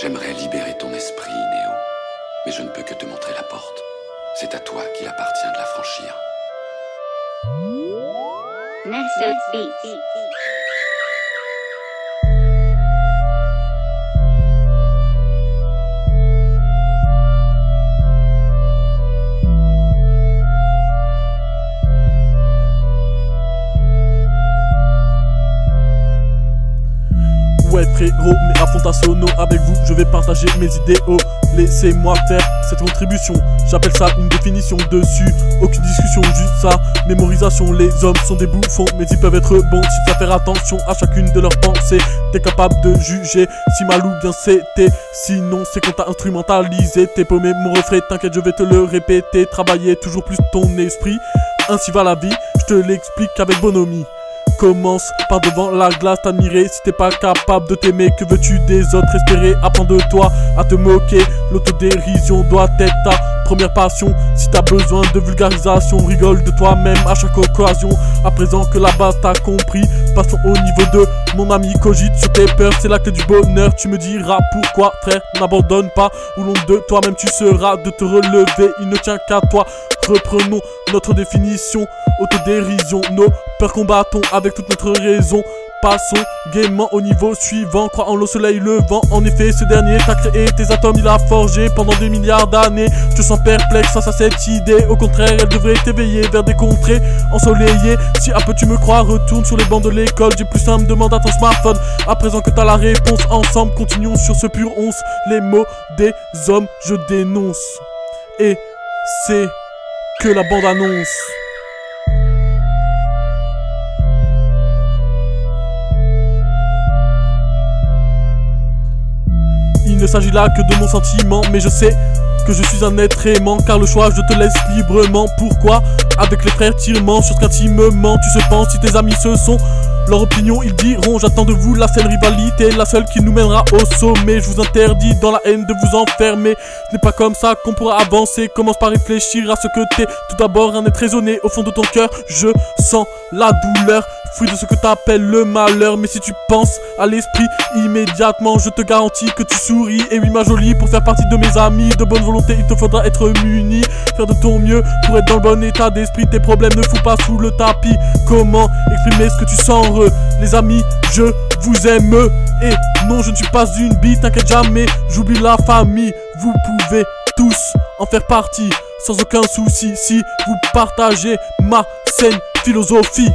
J'aimerais libérer ton esprit, Néo, mais je ne peux que te montrer la porte. C'est à toi qu'il appartient de la franchir. Nessus Beats. Ouais frérot, mais à fond ta sono, avec vous je vais partager mes idéaux. Laissez-moi faire cette contribution, j'appelle ça une définition dessus. Aucune discussion, juste ça, mémorisation. Les hommes sont des bouffons, mais ils peuvent être bons si tu vas faire attention à chacune de leurs pensées. T'es capable de juger si mal ou bien c'était. Sinon c'est qu'on t'a instrumentalisé. T'es paumé mon refrain, t'inquiète je vais te le répéter. Travailler toujours plus ton esprit, ainsi va la vie, je te l'explique avec bonhomie. Commence par devant la glace, t'admirer si t'es pas capable de t'aimer. Que veux-tu des autres? Espérer, apprendre de toi à te moquer. L'autodérision doit être ta première passion. Si t'as besoin de vulgarisation, rigole de toi-même à chaque occasion. À présent que la base t'as compris, passons au niveau 2. Mon ami cogite sur tes peurs, c'est la clé du bonheur. Tu me diras pourquoi, frère, n'abandonne pas. Où l'on de toi-même tu seras de te relever, il ne tient qu'à toi. Reprenons notre définition, autodérision. Nos peurs combattons avec toute notre raison. Passons gaiement au niveau suivant, crois en le soleil levant. En effet ce dernier t'a créé, tes atomes il a forgé pendant des milliards d'années. Je te sens perplexe face à cette idée, au contraire elle devrait t'éveiller vers des contrées ensoleillées. Si un peu tu me crois, retourne sur les bancs de l'école. J'ai plus simple, demande à ton smartphone. À présent que t'as la réponse, ensemble continuons sur ce pur once. Les mots des hommes je dénonce, et c'est que la bande annonce. Il ne s'agit là que de mon sentiment, mais je sais que je suis un être aimant, car le choix je te laisse librement. Pourquoi? Avec les frères tirement sur ce qu'intimement tu se penses si tes amis se sont. Leur opinion ils diront, j'attends de vous la seule rivalité, la seule qui nous mènera au sommet. Je vous interdis dans la haine de vous enfermer. Ce n'est pas comme ça qu'on pourra avancer. Commence par réfléchir à ce que t'es. Tout d'abord un être raisonné, au fond de ton cœur je sens la douleur, fruit de ce que t'appelles le malheur. Mais si tu penses à l'esprit, immédiatement je te garantis que tu souris. Et oui ma jolie, pour faire partie de mes amis de bonne volonté il te faudra être muni. Faire de ton mieux pour être dans le bon état d'esprit. Tes problèmes ne fous pas sous le tapis. Comment exprimer ce que tu sens? Les amis, je vous aime. Et non, je ne suis pas une bite, t'inquiète jamais, j'oublie la famille. Vous pouvez tous en faire partie sans aucun souci si vous partagez ma saine philosophie.